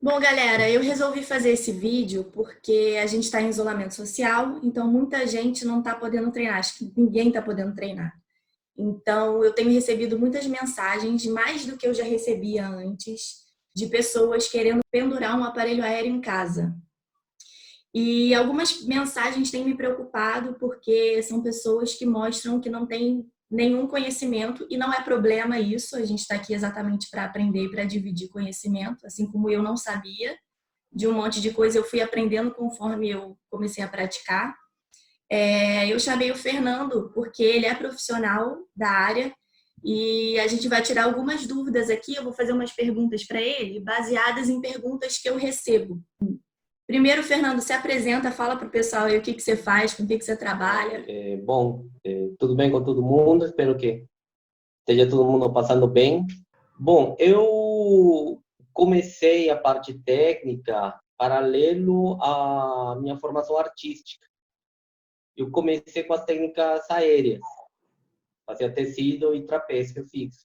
Bom, galera, eu resolvi fazer esse vídeo porque a gente está em isolamento social, então muita gente não está podendo treinar, acho que ninguém está podendo treinar. Então, eu tenho recebido muitas mensagens, mais do que eu já recebia antes, de pessoas querendo pendurar um aparelho aéreo em casa. E algumas mensagens têm me preocupado porque são pessoas que mostram que não têm nenhum conhecimento e não é problema isso, a gente está aqui exatamente para aprender e para dividir conhecimento, assim como eu não sabia de um monte de coisa, eu fui aprendendo conforme eu comecei a praticar. Eu chamei o Fernando porque ele é profissional da área e a gente vai tirar algumas dúvidas aqui. Eu vou fazer umas perguntas para ele, baseadas em perguntas que eu recebo. Primeiro, Fernando, se apresenta, fala para o pessoal aí o que você faz, com o que você trabalha. Tudo bem com todo mundo? Espero que esteja todo mundo passando bem. Bom, eu comecei a parte técnica paralelo à minha formação artística. Eu comecei com as técnicas aéreas, fazia tecido e trapézio fixo.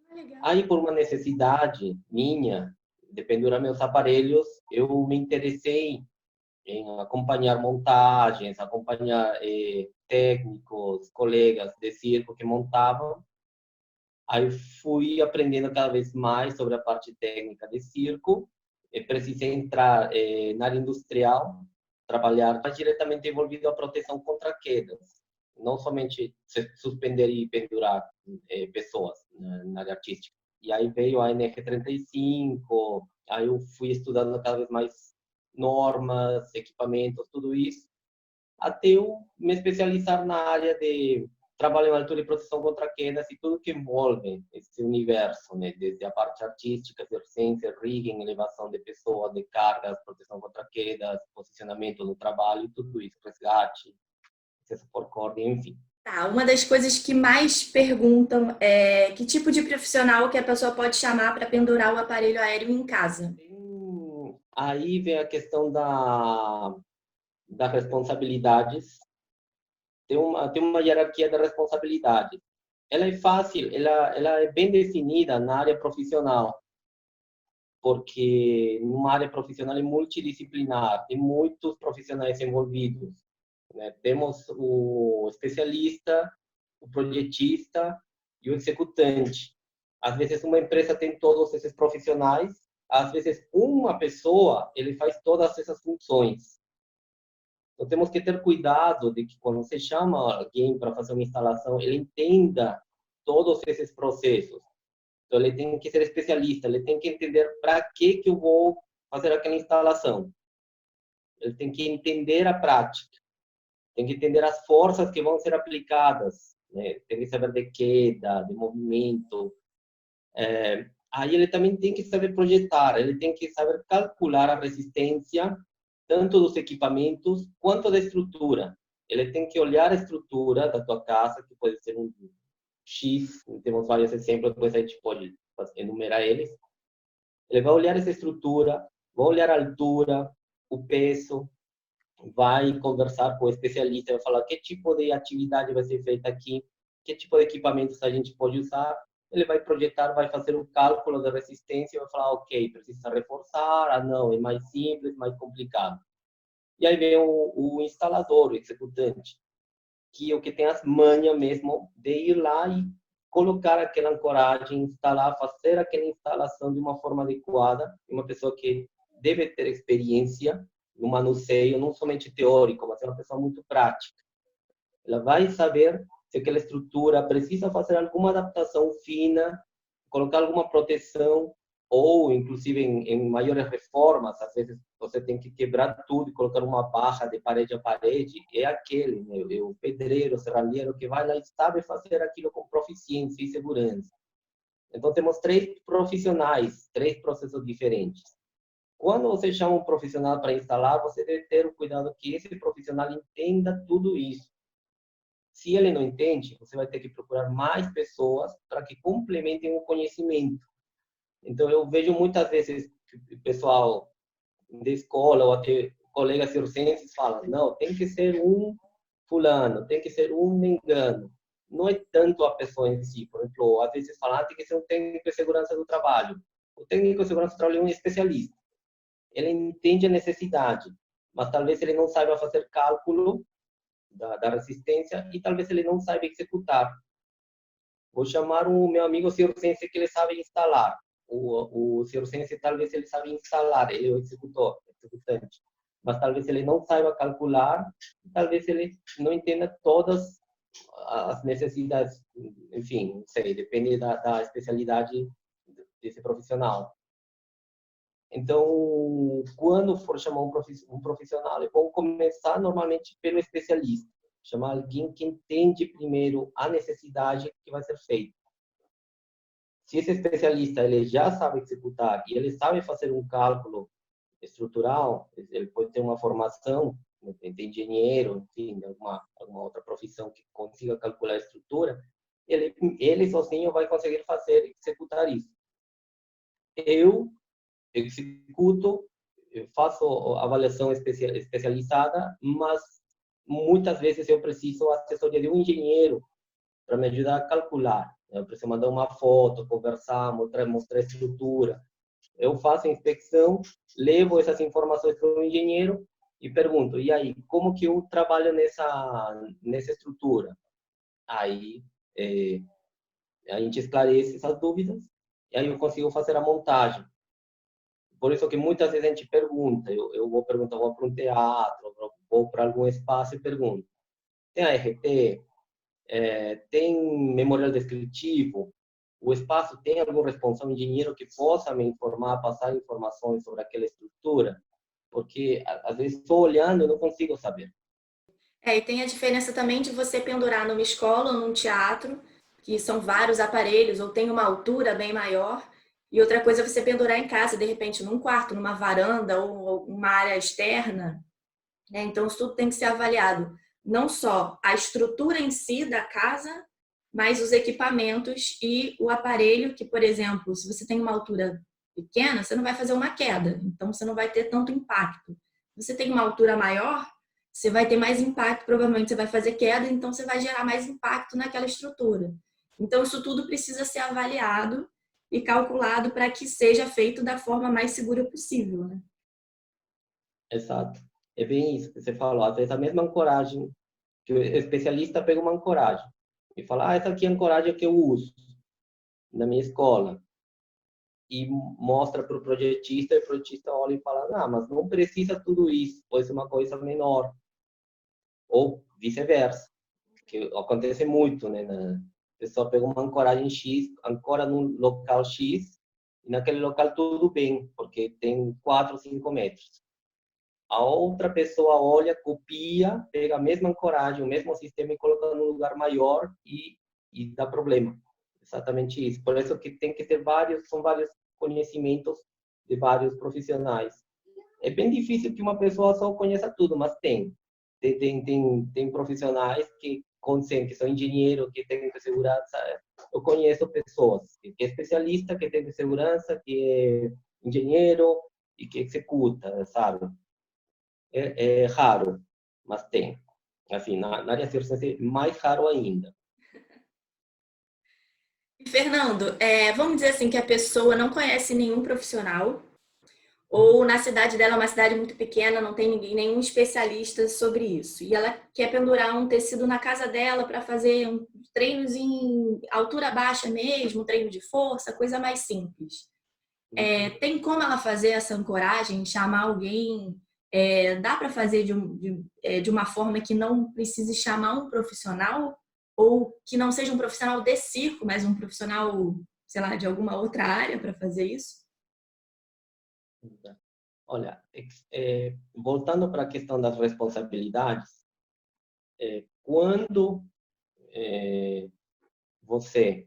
Ah, legal. Aí, por uma necessidade minha de pendurar meus aparelhos, eu me interessei em acompanhar montagens, acompanhar técnicos, colegas de circo que montavam. Aí fui aprendendo cada vez mais sobre a parte técnica de circo. Precisei entrar na área industrial, trabalhar mais diretamente envolvido a proteção contra quedas, não somente suspender e pendurar pessoas na área artística. E aí veio a NR35, aí eu fui estudando cada vez mais normas, equipamentos, tudo isso, até eu me especializar na área de trabalho em altura e proteção contra quedas e tudo que envolve esse universo, né? Desde a parte artística, circense, rigging, elevação de pessoas, de cargas, proteção contra quedas, posicionamento no trabalho, tudo isso, resgate, acesso por corda, enfim. Tá, uma das coisas que mais perguntam é que tipo de profissional que a pessoa pode chamar para pendurar o aparelho aéreo em casa. Aí vem a questão das responsabilidades. Tem uma hierarquia de responsabilidades. Ela é fácil, ela é bem definida na área profissional, porque numa área profissional é multidisciplinar, tem muitos profissionais envolvidos, né? Temos o especialista, o projetista e o executante. Às vezes uma empresa tem todos esses profissionais, às vezes uma pessoa ele faz todas essas funções. Então temos que ter cuidado de que quando você chama alguém para fazer uma instalação, ele entenda todos esses processos. Então, ele tem que ser especialista, ele tem que entender para que eu vou fazer aquela instalação. Ele tem que entender a prática, tem que entender as forças que vão ser aplicadas, né? Tem que saber de queda, de movimento. Aí ele também tem que saber projetar, ele tem que saber calcular a resistência, tanto dos equipamentos quanto da estrutura. Ele tem que olhar a estrutura da tua casa, que pode ser um X, temos vários exemplos, depois a gente pode enumerar eles. Ele vai olhar essa estrutura, vai olhar a altura, o peso, vai conversar com o especialista, vai falar que tipo de atividade vai ser feita aqui, que tipo de equipamentos a gente pode usar. Ele vai projetar, vai fazer o cálculo da resistência, vai falar, ok, precisa reforçar, ah não, é mais simples, mais complicado. E aí vem o instalador, o executante, que é o que tem as manhas mesmo de ir lá e colocar aquela ancoragem, instalar, fazer aquela instalação de uma forma adequada, uma pessoa que deve ter experiência no manuseio, não somente teórico, mas é uma pessoa muito prática. Ela vai saber se aquela estrutura precisa fazer alguma adaptação fina, colocar alguma proteção, ou inclusive em maiores reformas, às vezes você tem que quebrar tudo e colocar uma barra de parede a parede, é aquele, né? É o pedreiro, o serralheiro que vai lá e sabe fazer aquilo com proficiência e segurança. Então temos três profissionais, três processos diferentes. Quando você chama um profissional para instalar, você deve ter o cuidado que esse profissional entenda tudo isso. Se ele não entende, você vai ter que procurar mais pessoas para que complementem o conhecimento. Então, eu vejo muitas vezes o pessoal de escola ou até colegas circenses falam, não, tem que ser um fulano, tem que ser um mengano. Não é tanto a pessoa em si. Por exemplo, às vezes falam, tem que ser um técnico de segurança do trabalho. O técnico de segurança do trabalho é um especialista. ele entende a necessidade, mas talvez ele não saiba fazer cálculo da resistência e talvez ele não saiba executar. Vou chamar o meu amigo circense que ele sabe instalar. O circense talvez ele sabe instalar, ele é o executante. Mas talvez ele não saiba calcular, talvez ele não entenda todas as necessidades, enfim, não sei, depende da especialidade desse profissional. Então, quando for chamar um profissional, é bom começar normalmente pelo especialista. Chamar alguém que entende primeiro a necessidade que vai ser feita. Se esse especialista ele já sabe executar e ele sabe fazer um cálculo estrutural, ele pode ter uma formação de engenheiro, enfim, de alguma outra profissão que consiga calcular a estrutura, ele sozinho vai conseguir executar isso. Eu executo, eu faço avaliação especializada, mas muitas vezes eu preciso da assessoria de um engenheiro para me ajudar a calcular. Eu preciso mandar uma foto, conversar, mostrar a estrutura. Eu faço a inspeção, levo essas informações para o engenheiro e pergunto, e aí, como que eu trabalho nessa estrutura? Aí a gente esclarece essas dúvidas e aí eu consigo fazer a montagem. Por isso que muitas vezes a gente pergunta, eu vou perguntar, vou para um teatro, vou para algum espaço e pergunto, tem ART? Tem memorial descritivo? O espaço tem algum responsável engenheiro que possa me informar, passar informações sobre aquela estrutura? Porque, às vezes, estou olhando e não consigo saber. E tem a diferença também de você pendurar numa escola ou num teatro, que são vários aparelhos, ou tem uma altura bem maior, e outra coisa é você pendurar em casa, de repente, num quarto, numa varanda ou uma área externa, né? Então, isso tudo tem que ser avaliado. Não só a estrutura em si da casa, mas os equipamentos e o aparelho, que, por exemplo, se você tem uma altura pequena, você não vai fazer uma queda, então você não vai ter tanto impacto. Se você tem uma altura maior, você vai ter mais impacto, provavelmente você vai fazer queda, então você vai gerar mais impacto naquela estrutura. Então, isso tudo precisa ser avaliado e calculado para que seja feito da forma mais segura possível, né? Exato. É bem isso que você falou. Às vezes, a mesma ancoragem, que o especialista pega uma ancoragem e fala, essa aqui é a ancoragem que eu uso na minha escola. E mostra para o projetista, e o projetista olha e fala, mas não precisa tudo isso, pode ser uma coisa menor. Ou vice-versa, que acontece muito, né? A pessoa pega uma ancoragem X, ancora num local X, e naquele local tudo bem, porque tem 4 ou 5 metros. A outra pessoa olha, copia, pega a mesma ancoragem, o mesmo sistema e coloca num lugar maior e dá problema. Exatamente isso. Por isso que tem que ter são vários conhecimentos de vários profissionais. É bem difícil que uma pessoa só conheça tudo, mas tem profissionais que conseguem, que são engenheiros, que têm segurança. Eu conheço pessoas que é especialista, que tem segurança, que é engenheiro e que executa, sabe? É raro, mas tem. Assim, na área circense, mais raro ainda. Fernando, vamos dizer assim que a pessoa não conhece nenhum profissional, ou na cidade dela é uma cidade muito pequena, não tem ninguém, nenhum especialista sobre isso. E ela quer pendurar um tecido na casa dela para fazer treinos em altura baixa mesmo, treino de força, coisa mais simples. Tem como ela fazer essa ancoragem, chamar alguém? Dá para fazer de uma forma que não precise chamar um profissional? Ou que não seja um profissional de circo, mas um profissional, sei lá, de alguma outra área para fazer isso? Olha, voltando para a questão das responsabilidades, quando você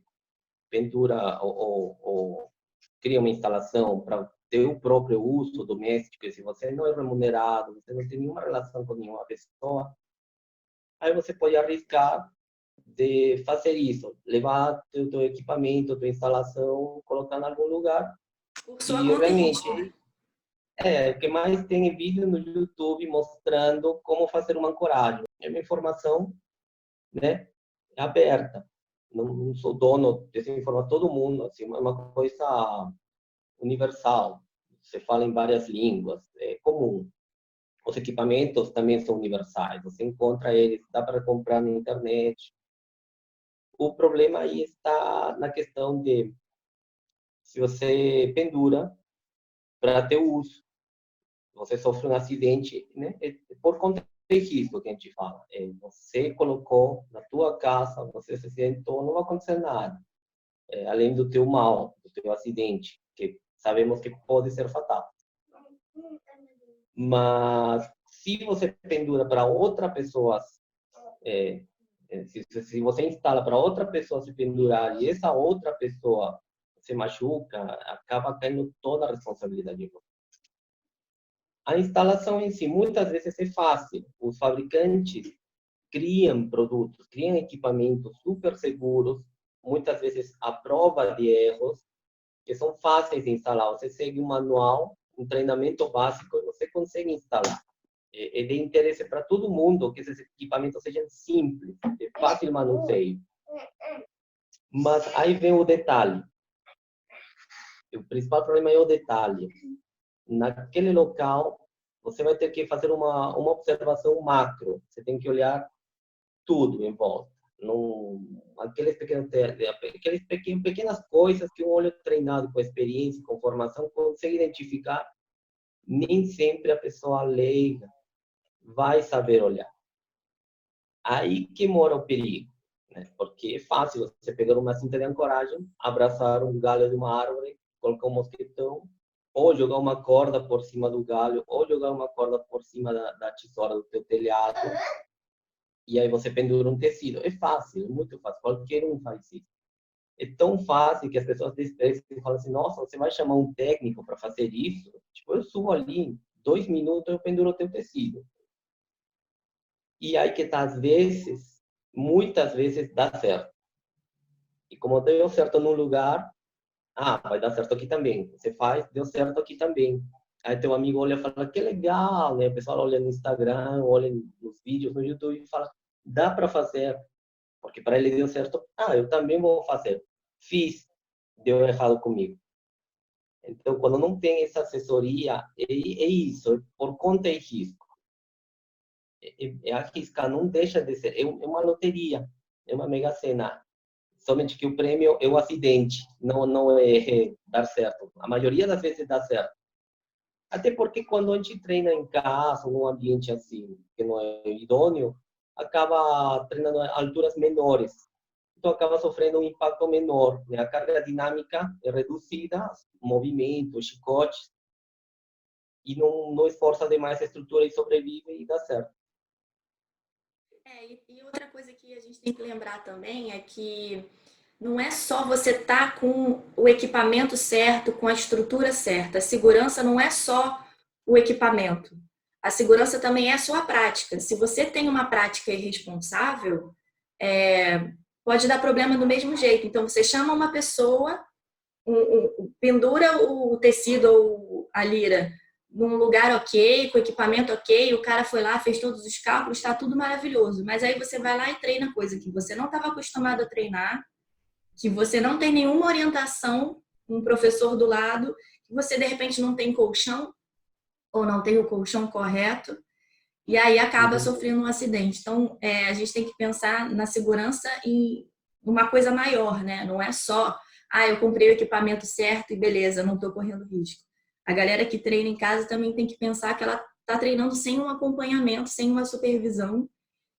pendura ou cria uma instalação para ter o próprio uso doméstico, e se você não é remunerado, você não tem nenhuma relação com nenhuma pessoa, aí você pode arriscar de fazer isso, levar teu equipamento, tua instalação, colocar em algum lugar Por sua e conta e risco, né? realmente o que mais tem vídeo no YouTube mostrando como fazer uma ancoragem. É uma informação, né, aberta. Não sou dono dessa informação, todo mundo, assim, é uma coisa universal. você fala em várias línguas, é comum. Os equipamentos também são universais, você encontra eles, dá para comprar na internet. O problema aí está na questão de se você pendura para ter uso, você sofre um acidente, né? Por conta de risco que a gente fala. Você colocou na tua casa, você se acidentou, não vai acontecer nada. Além do teu mal, do teu acidente, que sabemos que pode ser fatal. Mas se você pendura para outra pessoa, se você instala para outra pessoa se pendurar e essa outra pessoa se machuca, acaba caindo toda a responsabilidade de você. A instalação em si, muitas vezes é fácil. Os fabricantes criam produtos, criam equipamentos super seguros, muitas vezes à prova de erros, que são fáceis de instalar. Você segue um manual, um treinamento básico e você consegue instalar. É de interesse para todo mundo que esses equipamentos sejam simples, de fácil manuseio. Mas aí vem o detalhe. O principal problema é o detalhe. Naquele local, você vai ter que fazer uma observação macro. Você tem que olhar tudo em volta. Aquelas pequenas coisas que um olho treinado com experiência, com formação, consegue identificar. Nem sempre a pessoa leiga vai saber olhar. Aí que mora o perigo, né? Porque é fácil você pegar uma cinta de ancoragem, abraçar um galho de uma árvore, colocar um mosquetão, ou jogar uma corda por cima do galho, ou jogar uma corda por cima da tesoura do teu telhado, e aí você pendura um tecido. É fácil, é muito fácil, qualquer um faz isso. É tão fácil que as pessoas desprezam e falam assim, nossa, você vai chamar um técnico para fazer isso? Tipo, eu subo ali, em 2 minutos eu penduro o teu tecido. E aí que tá, às vezes, muitas vezes dá certo. E como deu certo num lugar, vai dar certo aqui também. Você faz, deu certo aqui também. Aí teu amigo olha e fala, que legal, né? O pessoal olha no Instagram, olha nos vídeos, no YouTube e fala, dá para fazer. Porque para ele deu certo, eu também vou fazer. Fiz, deu errado comigo. Então, quando não tem essa assessoria, é isso, é por conta e risco. Arriscar, não deixa de ser, é uma loteria, é uma mega sena. Somente que o prêmio é o acidente, não é dar certo. A maioria das vezes dá certo. Até porque quando a gente treina em casa, num ambiente assim, que não é idôneo, acaba treinando a alturas menores. Então acaba sofrendo um impacto menor, né? A carga dinâmica é reduzida, movimentos, chicotes, e não esforça demais a estrutura e sobrevive e dá certo. E outra coisa que a gente tem que lembrar também é que não é só você estar com o equipamento certo, com a estrutura certa. A segurança não é só o equipamento. A segurança também é a sua prática. Se você tem uma prática irresponsável, pode dar problema do mesmo jeito. Então, você chama uma pessoa, pendura o tecido ou a lira num lugar ok, com equipamento ok, o cara foi lá, fez todos os cálculos, está tudo maravilhoso. Mas aí você vai lá e treina coisa que você não estava acostumado a treinar, que você não tem nenhuma orientação, um professor do lado, que você de repente não tem colchão ou não tem o colchão correto, e aí acaba sofrendo um acidente. Então, a gente tem que pensar na segurança em uma coisa maior, né? Não é só, eu comprei o equipamento certo e beleza, não estou correndo risco. A galera que treina em casa também tem que pensar que ela está treinando sem um acompanhamento, sem uma supervisão,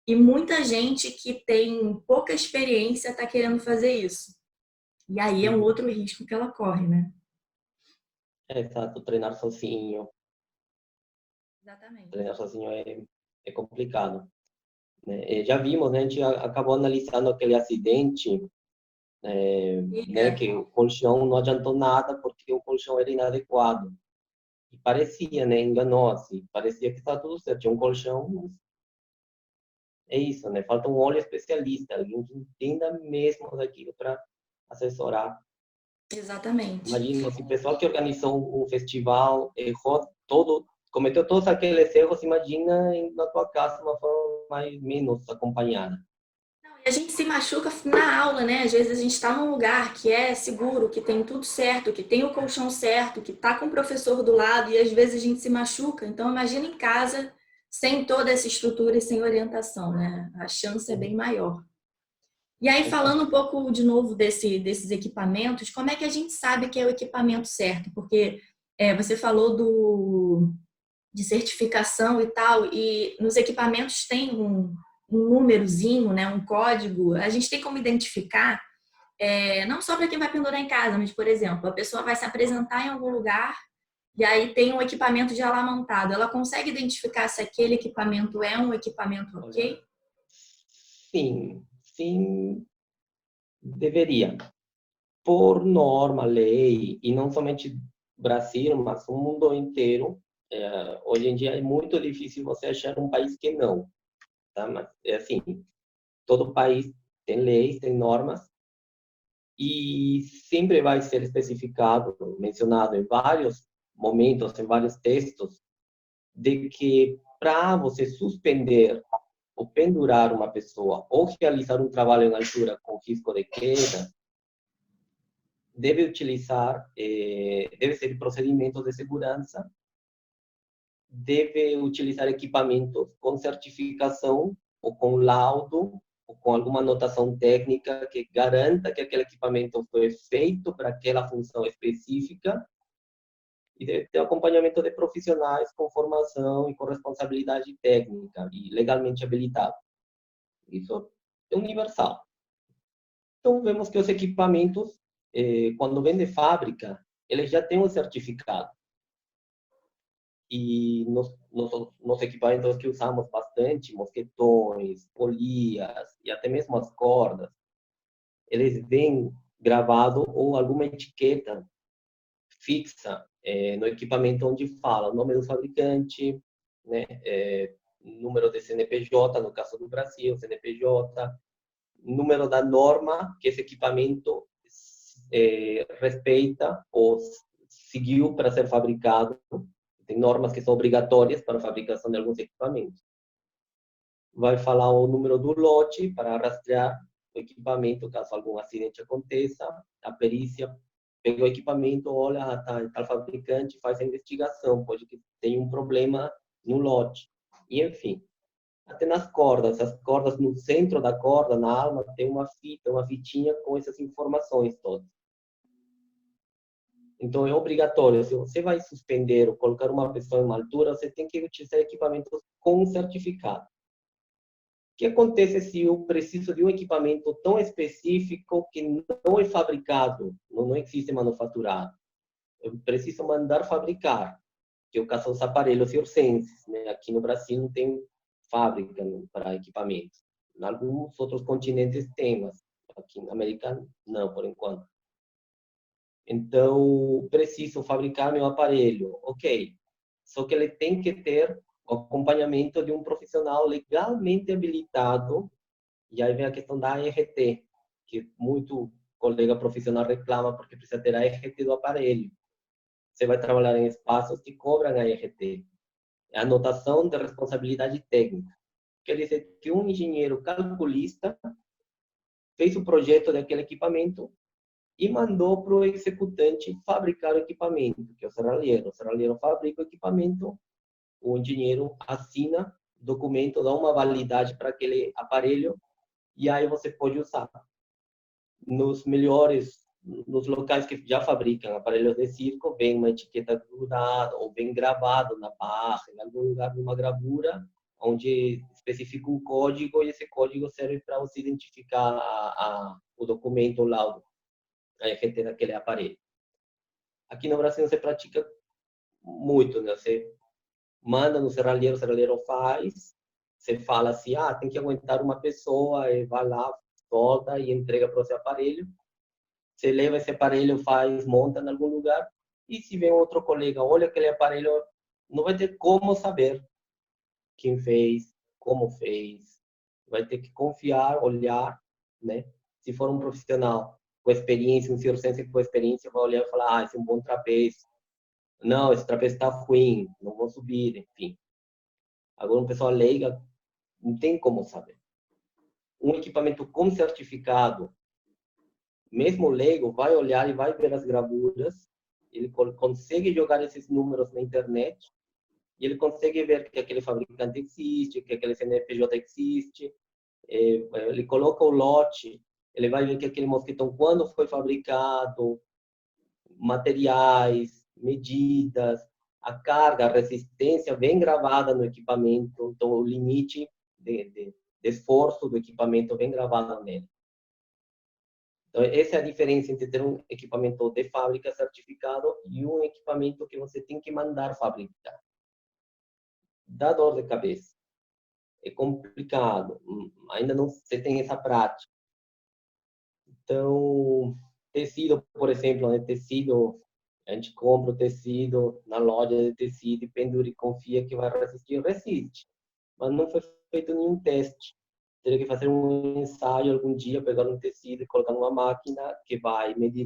e muita gente que tem pouca experiência está querendo fazer isso. E aí é um outro risco que ela corre, né? Exato, treinar sozinho. Exatamente. Treinar sozinho é complicado. Né? Já vimos, né? A gente acabou analisando aquele acidente, né? Que o colchão não adiantou nada porque o colchão era inadequado. E parecia, né? Enganou, assim. Parecia que estava tudo certo. Tinha um colchão, mas é isso, né? Falta um olho especialista, alguém que entenda mesmo daquilo para assessorar. Exatamente. Imagina, esse pessoal que organizou um festival errou cometeu todos aqueles erros, imagina na tua casa de uma forma mais menos acompanhada. E a gente se machuca na aula, né? Às vezes a gente está num lugar que é seguro, que tem tudo certo, que tem o colchão certo, que tá com o professor do lado, e às vezes a gente se machuca. Então, imagina em casa, sem toda essa estrutura e sem orientação, né? A chance é bem maior. E aí, falando um pouco de novo desses equipamentos, como é que a gente sabe que é o equipamento certo? Porque você falou de certificação e tal, e nos equipamentos tem um númerozinho, né, um código. A gente tem como identificar, não só para quem vai pendurar em casa, mas, por exemplo, a pessoa vai se apresentar em algum lugar e aí tem um equipamento já lá montado. Ela consegue identificar se aquele equipamento é um equipamento Olha, ok? sim, sim, deveria. Por norma, lei, e não somente Brasil, mas o mundo inteiro, hoje em dia é muito difícil você achar um país que não, tá? Mas é assim, todo país tem leis, tem normas, e sempre vai ser especificado, mencionado em vários momentos, em vários textos, de que para você suspender ou pendurar uma pessoa ou realizar um trabalho em altura com risco de queda, deve utilizar, deve ser procedimentos de segurança, deve utilizar equipamentos com certificação ou com laudo ou com alguma anotação técnica que garanta que aquele equipamento foi feito para aquela função específica e deve ter acompanhamento de profissionais com formação e com responsabilidade técnica e legalmente habilitados. Isso é universal. Então, vemos que os equipamentos, quando vêm de fábrica, eles já têm um certificado. E nos equipamentos que usamos bastante, mosquetões, polias e até mesmo as cordas, eles vêm gravado ou alguma etiqueta fixa no equipamento onde fala o nome do fabricante, né, número de CNPJ, no caso do Brasil, CNPJ, número da norma que esse equipamento respeita ou seguiu para ser fabricado. Tem normas que são obrigatórias para a fabricação de alguns equipamentos. Vai falar o número do lote para rastrear o equipamento caso algum acidente aconteça. A perícia pega o equipamento, olha, tá, tal fabricante, faz a investigação, pode que tenha um problema no lote. E, enfim, até nas cordas, as cordas no centro da corda, na alma, tem uma fita, uma fitinha com essas informações todas. Então, é obrigatório. Se você vai suspender ou colocar uma pessoa em uma altura, você tem que utilizar equipamentos com certificado. O que acontece se eu preciso de um equipamento tão específico que não é fabricado, não existe manufaturado? Eu preciso mandar fabricar, que é o caso dos aparelhos circenses, né? Aqui no Brasil não tem fábrica, né, para equipamentos. Em alguns outros continentes tem, mas aqui na América não, por enquanto. Então, preciso fabricar meu aparelho. Ok. Só que ele tem que ter o acompanhamento de um profissional legalmente habilitado. E aí vem a questão da ART, que muito colega profissional reclama porque precisa ter a ART do aparelho. Você vai trabalhar em espaços que cobram a ART. É a anotação de responsabilidade técnica. Quer dizer que um engenheiro calculista fez o projeto daquele equipamento e mandou para o executante fabricar o equipamento, que é o serralheiro. O serralheiro fabrica o equipamento, o engenheiro assina o documento, dá uma validade para aquele aparelho e aí você pode usar. Nos melhores, nos locais que já fabricam aparelhos de circo, vem uma etiqueta grudada ou vem gravado na barra, em algum lugar, numa gravura, onde especifica um código e esse código serve para você identificar o documento, o laudo, a RT daquele aparelho. Aqui no Brasil você pratica muito, né? Você manda no serralheiro, o serralheiro faz, você fala assim, tem que aguentar uma pessoa, e vai lá, solta e entrega para o seu aparelho. Você leva esse aparelho, faz, monta em algum lugar, e se vem outro colega, olha aquele aparelho, não vai ter como saber quem fez, como fez. Vai ter que confiar, olhar, né? Se for um profissional com experiência, um circense com experiência, vai olhar e falar, esse é um bom trapézio. Não, esse trapézio está ruim, não vou subir, enfim. Agora, uma pessoa leiga não tem como saber. um equipamento com certificado, mesmo leigo, vai olhar e vai ver as gravuras, ele consegue jogar esses números na internet, e ele consegue ver que aquele fabricante existe, que aquele CNPJ existe, ele coloca o lote, ele vai ver que aquele mosquitão, quando foi fabricado, materiais, medidas, a carga, a resistência vem gravada no equipamento, então o limite de esforço do equipamento vem gravado nele. Então, essa é a diferença entre ter um equipamento de fábrica certificado e um equipamento que você tem que mandar fabricar. Dá dor de cabeça. É complicado. Ainda não se tem essa prática. Então, tecido, por exemplo, né? Tecido, a gente compra o tecido na loja de tecido e pendura e confia que vai resistir. Resiste. Mas não foi feito nenhum teste. Teria que fazer um ensaio algum dia, pegar um tecido e colocar numa máquina que vai medir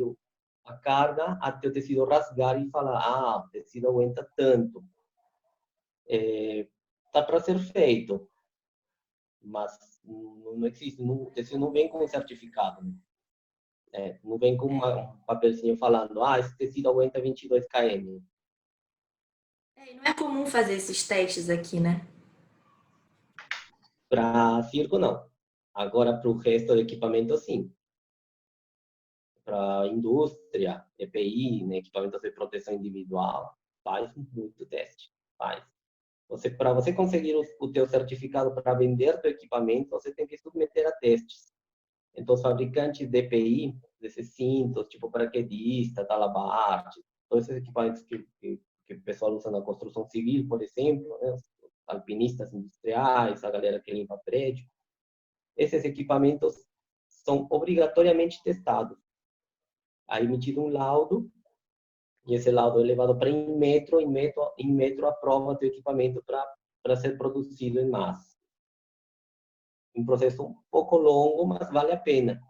a carga até o tecido rasgar e falar, ah, o tecido aguenta tanto. Tá para ser feito, mas não existe, o tecido não vem com um certificado. Não vem com um papelzinho falando, ah, esse tecido aguenta 22 km. E não é comum fazer esses testes aqui, né? Para circo, não. Agora, para o resto do equipamento, sim. Para indústria, EPI, né, equipamentos de proteção individual, faz muito teste, faz. Para você conseguir o teu certificado para vender teu equipamento, você tem que submeter a testes. Então, os fabricantes de EPI, desses cintos, tipo paraquedista, talabarte, todos esses equipamentos que o pessoal usa na construção civil, por exemplo, né, os alpinistas industriais, a galera que limpa prédio, esses equipamentos são obrigatoriamente testados. Aí emitido um laudo, e esse laudo é levado para em metro aprova teu equipamento para ser produzido em massa. Um processo um pouco longo, mas vale a pena.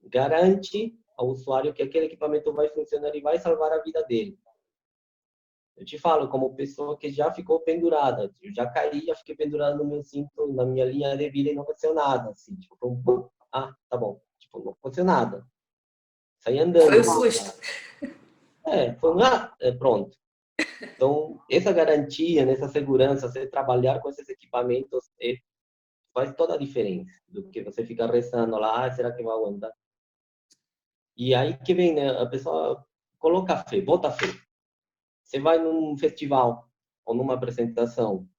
Garante ao usuário que aquele equipamento vai funcionar e vai salvar a vida dele. Eu te falo, como pessoa que já ficou pendurada, eu já caí, já fiquei pendurada no meu cinto, na minha linha de vida e não aconteceu nada, assim, tipo, tá bom, tipo, não aconteceu nada. Saí Foi o andando. susto. Pronto. Então, essa garantia, essa segurança, você trabalhar com esses equipamentos faz toda a diferença do que você ficar rezando lá, será que vai aguentar? E aí que vem, né? A pessoa coloca fé, bota fé. Você vai num festival ou numa apresentação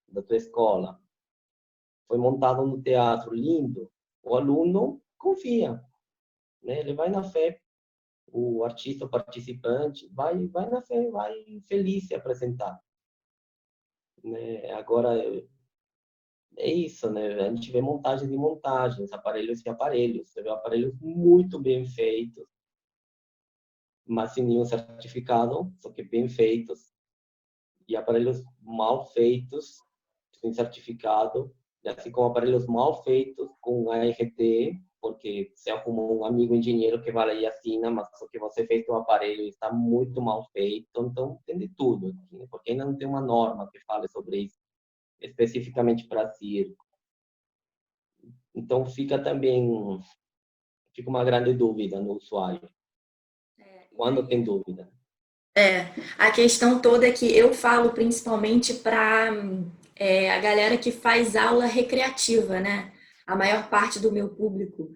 da tua escola, foi montado no teatro lindo, o aluno confia, né? Ele vai na fé, o artista, o participante, vai na fé, vai feliz se apresentar, né? Agora é isso, né? A gente vê montagens e montagens, aparelhos e aparelhos. Você vê aparelhos muito bem feitos, mas sem nenhum certificado, só que bem feitos. E aparelhos mal feitos, sem certificado, e assim como aparelhos mal feitos com ART, porque você arrumou um amigo engenheiro que vai lá e assina, mas o que você fez no aparelho está muito mal feito. Então, tem de tudo aqui, né? Porque ainda não tem uma norma que fale sobre isso, especificamente para circo. Então, fica uma grande dúvida no usuário, quando tem dúvida. A questão toda é que eu falo principalmente para a galera que faz aula recreativa, né? A maior parte do meu público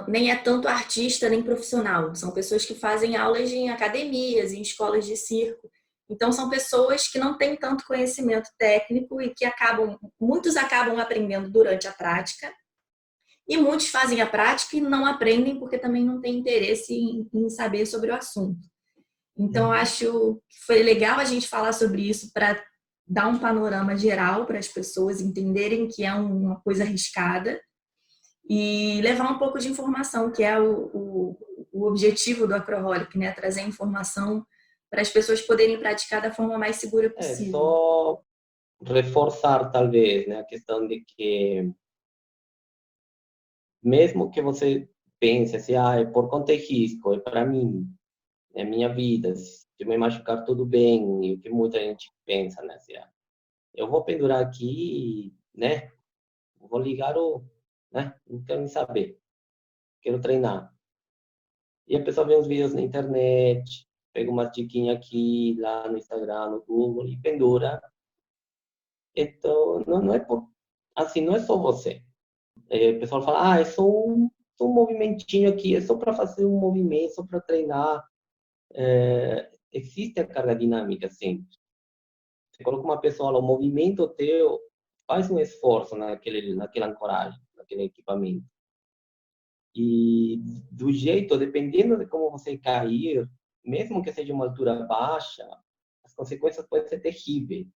nem é tanto artista nem profissional, são pessoas que fazem aulas em academias, em escolas de circo. Então, são pessoas que não têm tanto conhecimento técnico e que muitos acabam aprendendo durante a prática, e muitos fazem a prática e não aprendem porque também não têm interesse em saber sobre o assunto. Então, acho que foi legal a gente falar sobre isso para dar um panorama geral para as pessoas entenderem que é uma coisa arriscada e levar um pouco de informação, que é o objetivo do Acroholic, né? Trazer informação para as pessoas poderem praticar da forma mais segura possível. Só reforçar, talvez, né, a questão de que, mesmo que você pense assim, é por conta de risco, é para mim, é minha vida, se eu me machucar, tudo bem, e o que muita gente pensa, né, assim, eu vou pendurar aqui, né, vou ligar né? Não quero nem saber, quero treinar. E a pessoa vê uns vídeos na internet, pega uma diquinha aqui, lá no Instagram, no Google e pendura. Então, não é assim, não é só você. O pessoal fala, é só um movimentinho aqui, é só para fazer um movimento, só para treinar. Existe a carga dinâmica sempre. Você coloca uma pessoa lá, o movimento teu faz um esforço naquela ancoragem, naquele equipamento. E do jeito, dependendo de como você cair, mesmo que seja uma altura baixa, as consequências podem ser terríveis.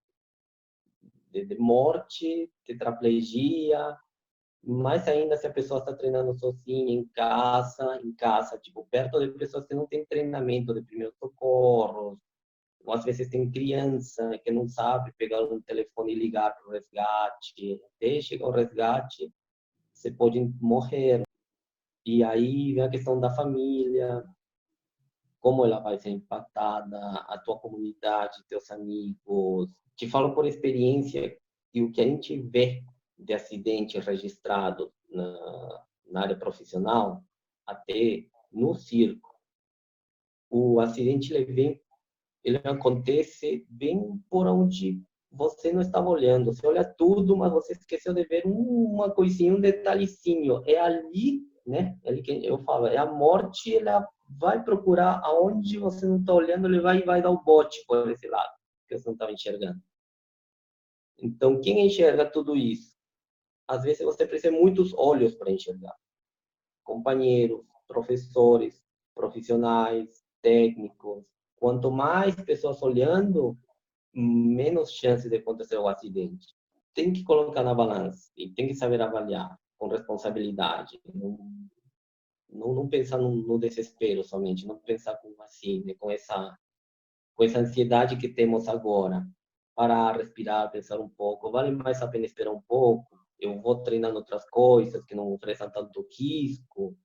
De morte, tetraplegia, mais ainda se a pessoa está treinando sozinha em casa, tipo, perto de pessoas que não têm treinamento de primeiros socorros, ou às vezes tem criança que não sabe pegar um telefone e ligar para o resgate, até chegar o resgate, você pode morrer. E aí vem a questão da família, como ela vai ser impactada, a tua comunidade, teus amigos. Te falo por experiência que o que a gente vê de acidente registrado na área profissional, até no circo, o acidente ele acontece bem por onde você não estava olhando. Você olha tudo, mas você esqueceu de ver uma coisinha, um detalhezinho. É ali, né? É ali que eu falo, é a morte, ela vai procurar aonde você não está olhando, ele vai dar o bote por esse lado, que você não estava enxergando. Então, quem enxerga tudo isso? Às vezes você precisa de muitos olhos para enxergar. Companheiros, professores, profissionais, técnicos. Quanto mais pessoas olhando, menos chance de acontecer o acidente. Tem que colocar na balança e tem que saber avaliar com responsabilidade. Não pensar no desespero somente, não pensar assim, né, com essa ansiedade que temos agora. Parar, respirar, pensar um pouco. Vale mais a pena esperar um pouco? Eu vou treinando outras coisas que não ofereçam tanto risco.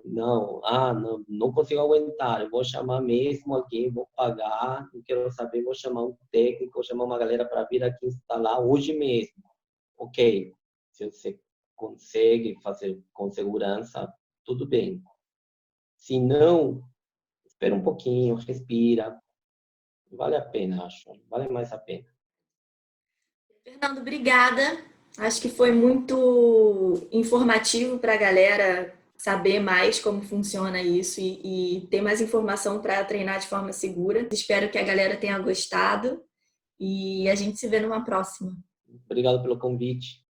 Não consigo aguentar. Eu vou chamar mesmo alguém, vou pagar, não quero saber, vou chamar um técnico, vou chamar uma galera para vir aqui instalar hoje mesmo. Ok, se você consegue fazer com segurança, tudo bem. Se não, espera um pouquinho, respira. Vale a pena, acho. Vale mais a pena. Fernando, obrigada. Acho que foi muito informativo para a galera saber mais como funciona isso e ter mais informação para treinar de forma segura. Espero que a galera tenha gostado e a gente se vê numa próxima. Obrigado pelo convite.